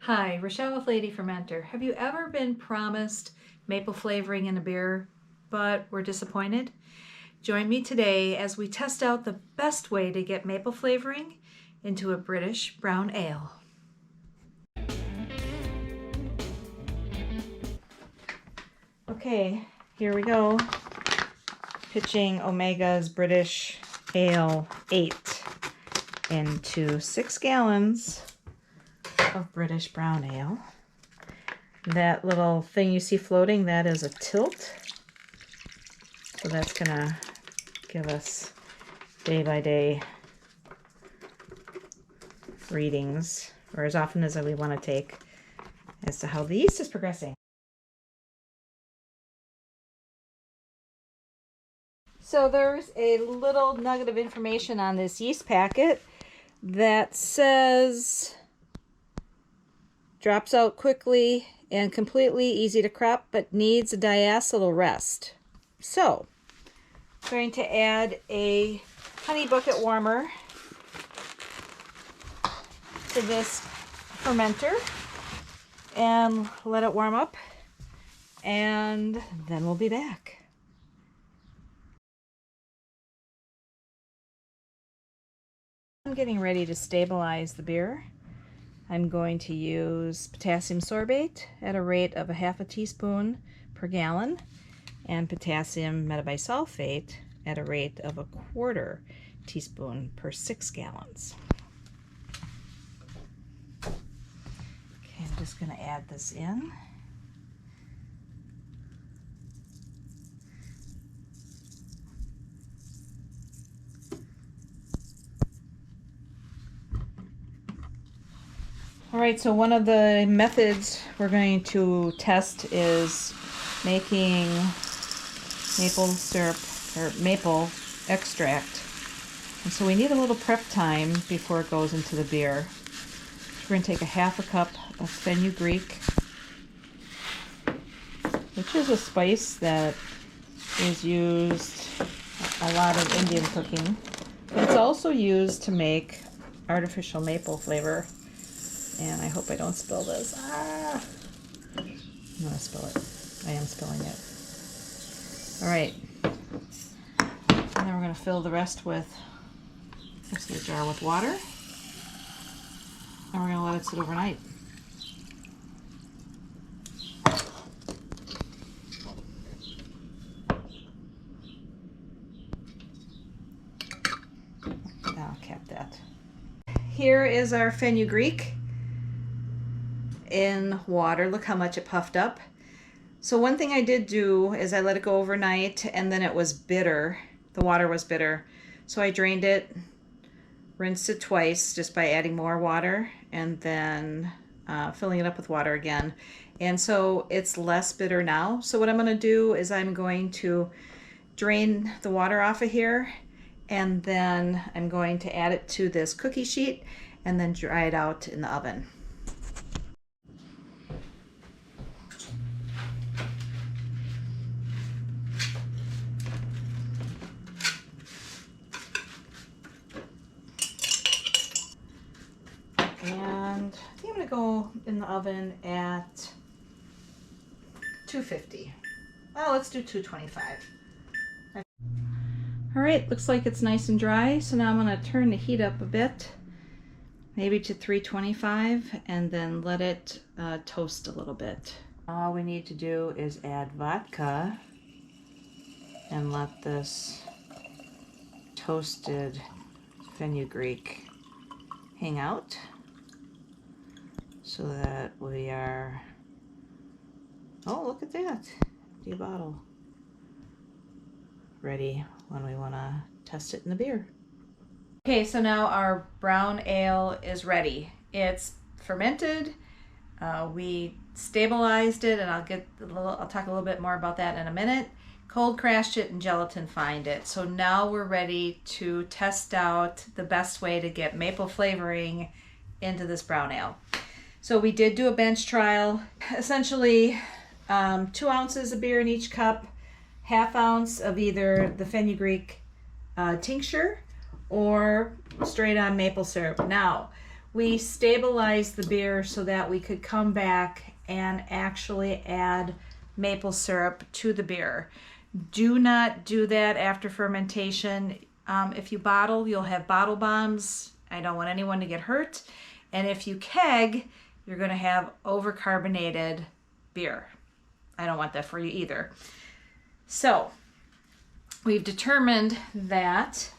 Hi, Rahshal with Lady Fermenter. Have you ever been promised maple flavoring in a beer, but were disappointed? Join me today as we test out the best way to get maple flavoring into a British brown ale. Okay, here we go. Pitching Omega's British Ale 8 into 6 gallons of British brown ale. That little thing you see floating, that is a tilt. So that's gonna give us day by day readings, or as often as we want to take, as to how the yeast is progressing. So there's a little nugget of information on this yeast packet that says drops out quickly and completely easy to crop, but needs a diacetyl rest. So I'm going to add a honey bucket warmer to this fermenter and let it warm up, and then we'll be back. I'm getting ready to stabilize the beer. I'm going to use potassium sorbate at a rate of 1/2 teaspoon per gallon and potassium metabisulfate at a rate of 1/4 teaspoon per 6 gallons. Okay, I'm just going to add this in. All right, so one of the methods we're going to test is making maple syrup or maple extract. And so we need a little prep time before it goes into the beer. We're going to take 1/2 cup of fenugreek, which is a spice that is used a lot in Indian cooking. But it's also used to make artificial maple flavor. And I hope I don't spill this. I'm going to spill it. I am spilling it. All right. And then we're going to fill the rest with the jar with water. And we're going to let it sit overnight. I'll cap that. Here is our fenugreek in water. Look how much it puffed up. So one thing I did do is I let it go overnight, and then it was bitter. The water was bitter. So I drained it, rinsed it twice just by adding more water, and then filling it up with water again. And so it's less bitter now. So what I'm going to do is I'm going to drain the water off of here, and then I'm going to add it to this cookie sheet and then dry it out in the oven. And I think I'm going to go in the oven at 250. Well, let's do 225. All right, looks like it's nice and dry. So now I'm going to turn the heat up a bit, maybe to 325, and then let it toast a little bit. All we need to do is add vodka and let this toasted fenugreek hang out, so that we are, oh, look at that, empty bottle, ready when we want to test it in the beer. Okay, so now our brown ale is ready. It's fermented. We stabilized it, and I'll talk a little bit more about that in a minute. Cold crashed it and gelatin fined it. So now we're ready to test out the best way to get maple flavoring into this brown ale. So we did do a bench trial. Essentially 2 ounces of beer in each cup, 1/2 ounce of either the fenugreek tincture or straight on maple syrup. Now we stabilized the beer so that we could come back and actually add maple syrup to the beer. Do not do that after fermentation. If you bottle, you'll have bottle bombs. I don't want anyone to get hurt. And if you keg, you're going to have overcarbonated beer. I don't want that for you either. So we've determined that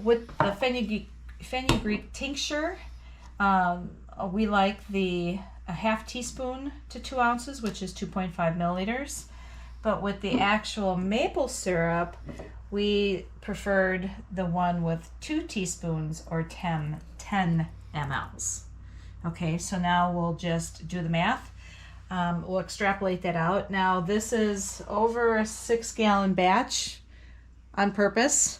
with the fenugreek tincture, we like a half teaspoon to 2 ounces, which is 2.5 milliliters. But with the actual maple syrup, we preferred the one with 2 teaspoons or 10 mLs. Okay, so now we'll just do the math. We'll extrapolate that out. Now this is over a 6-gallon batch on purpose.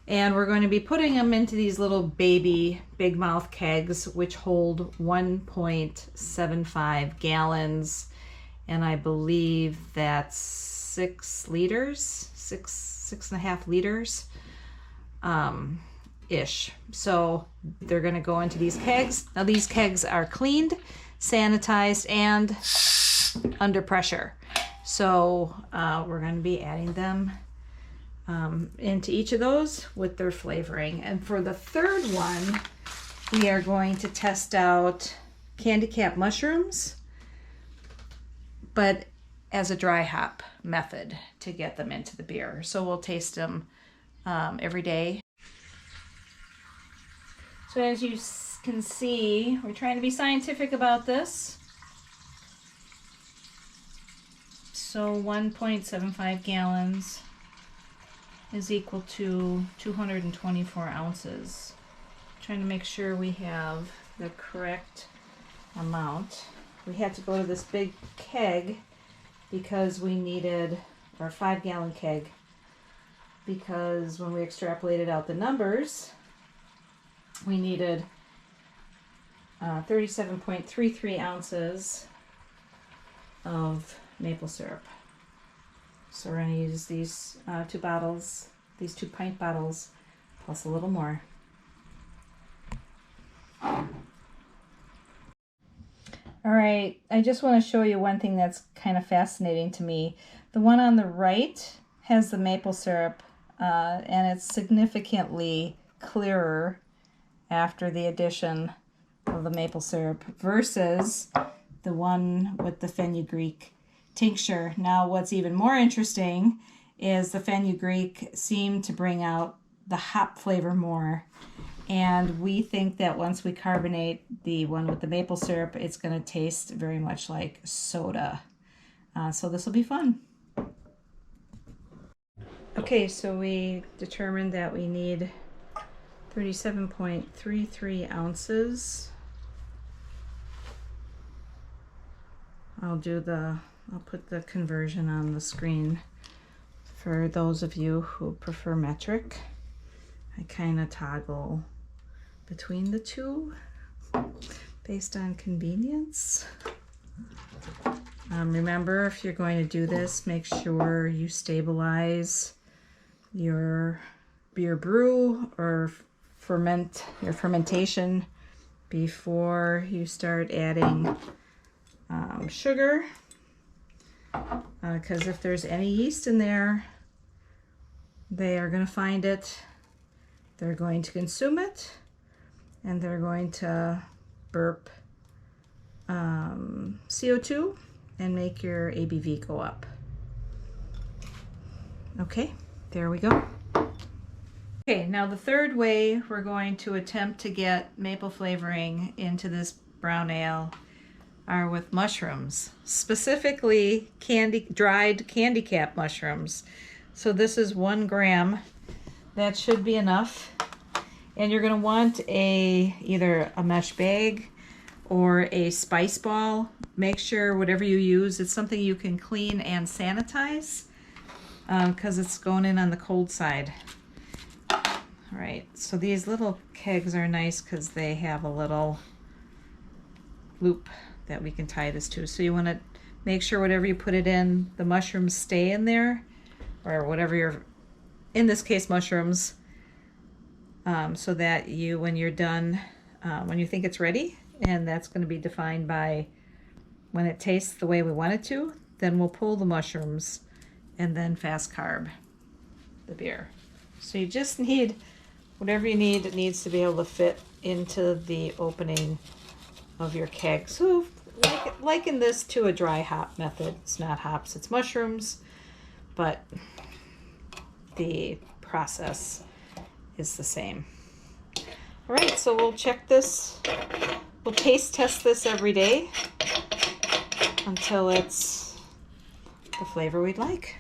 And we're going to be putting them into these little baby big mouth kegs, which hold 1.75 gallons. And I believe that's 6 liters, six and a half liters ish. So they're going to go into these kegs. Now these kegs are cleaned, sanitized, and under pressure. So we're going to be adding them into each of those with their flavoring. And for the third one, we are going to test out candy cap mushrooms, but as a dry hop method to get them into the beer. So we'll taste them every day. So as you can see, we're trying to be scientific about this. So 1.75 gallons is equal to 224 ounces. Trying to make sure we have the correct amount. We had to go to this big keg because we needed, or a 5-gallon keg, because when we extrapolated out the numbers, we needed 37.33 ounces of maple syrup. So we're going to use these 2 bottles, these 2 pint bottles, plus a little more. All right, I just want to show you one thing that's kind of fascinating to me. The one on the right has the maple syrup, and it's significantly clearer after the addition of the maple syrup versus the one with the fenugreek tincture. Now, what's even more interesting is the fenugreek seemed to bring out the hop flavor more. And we think that once we carbonate the one with the maple syrup, it's going to taste very much like soda. So this will be fun. Okay, so we determined that we need 37.33 ounces. I'll put the conversion on the screen for those of you who prefer metric. I kind of toggle between the two based on convenience. Remember, if you're going to do this, make sure you stabilize your beer brew or your fermentation before you start adding sugar, because if there's any yeast in there, they are going to find it, they're going to consume it, and they're going to burp CO2 and make your ABV go up. Okay, there we go. Okay, now the third way we're going to attempt to get maple flavoring into this brown ale are with mushrooms, specifically dried candy cap mushrooms. So this is 1 gram. That should be enough. And you're going to want either a mesh bag or a spice ball. Make sure whatever you use, it's something you can clean and sanitize, because it's going in on the cold side. All right, so these little kegs are nice because they have a little loop that we can tie this to. So you want to make sure whatever you put it in, the mushrooms stay in there, or whatever in this case, mushrooms, so that when you're done when you think it's ready, and that's going to be defined by when it tastes the way we want it to. Then we'll pull the mushrooms and then fast carb the beer. So you just need whatever you need. It needs to be able to fit into the opening of your keg. So liken this to a dry hop method. It's not hops, it's mushrooms, but the process is the same. All right, so we'll check this. We'll taste test this every day until it's the flavor we'd like.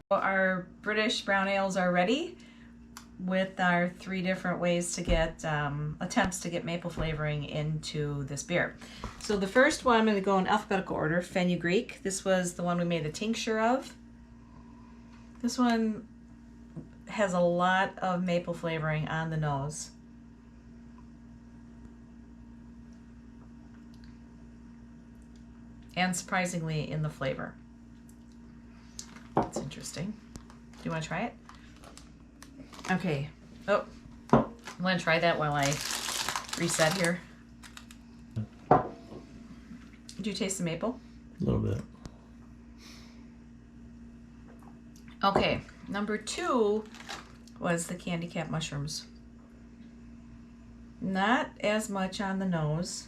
Our British brown ales are ready with our 3 different ways to get, attempts to get maple flavoring into this beer. So the first one, I'm going to go in alphabetical order, Fenugreek. This was the one we made the tincture of. This one has a lot of maple flavoring on the nose. And surprisingly in the flavor. That's interesting. Do you want to try it? Okay. Oh, I'm going to try that while I reset here. Do you taste the maple? A little bit. Okay, number 2 was the candy cap mushrooms. Not as much on the nose.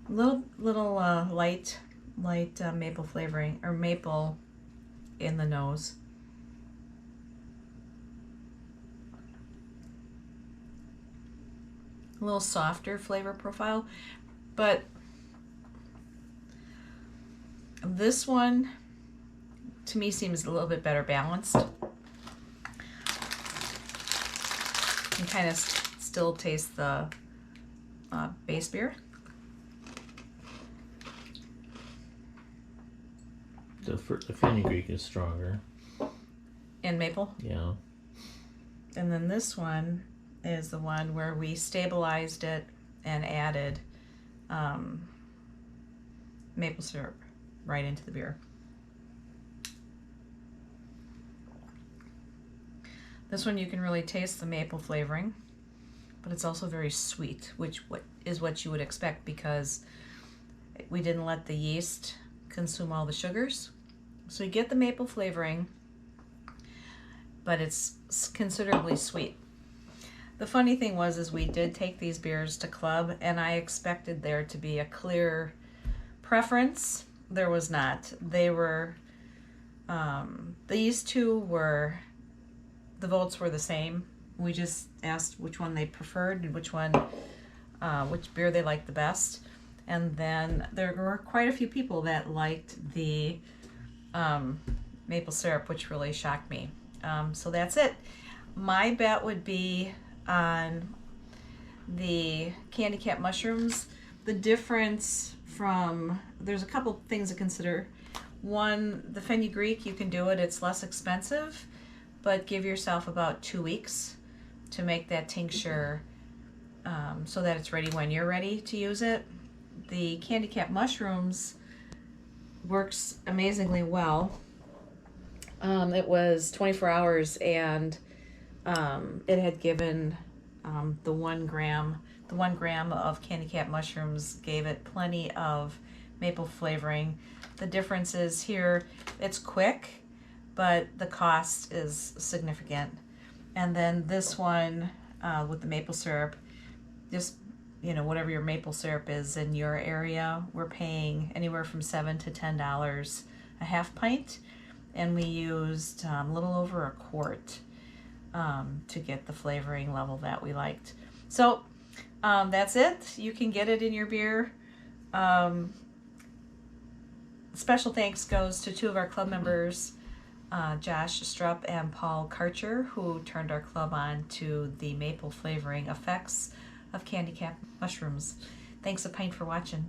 Little light maple flavoring, or maple in the nose. A little softer flavor profile, but this one to me seems a little bit better balanced. You can kind of still taste the base beer. The Fenugreek is stronger. And maple? Yeah. And then this one is the one where we stabilized it and added maple syrup right into the beer. This one you can really taste the maple flavoring, but it's also very sweet, which is what you would expect because we didn't let the yeast consume all the sugars. So you get the maple flavoring, but it's considerably sweet. The funny thing was we did take these beers to club, and I expected there to be a clear preference. There was not. They were, these two were, the votes were the same. We just asked which one they preferred and which beer they liked the best. And then there were quite a few people that liked the maple syrup, which really shocked me. So that's it. My bet would be on the candy cap mushrooms. The difference there's a couple things to consider. One, the Fenugreek, you can do it, it's less expensive, but give yourself about 2 weeks to make that tincture so that it's ready when you're ready to use it. The candy cap mushrooms works amazingly well. It was 24 hours and it had given the 1 gram of candy cap mushrooms gave it plenty of maple flavoring. The difference is here it's quick, but the cost is significant. And then this one with the maple syrup, just whatever your maple syrup is in your area, we're paying anywhere from $7 to $10 a half pint, and we used a little over a quart to get the flavoring level that we liked. So that's it. You can get it in your beer. Special thanks goes to 2 of our club members, Josh Strupp and Paul Karcher, who turned our club on to the maple flavoring effects of candy cap mushrooms. Thanks a pint for watching.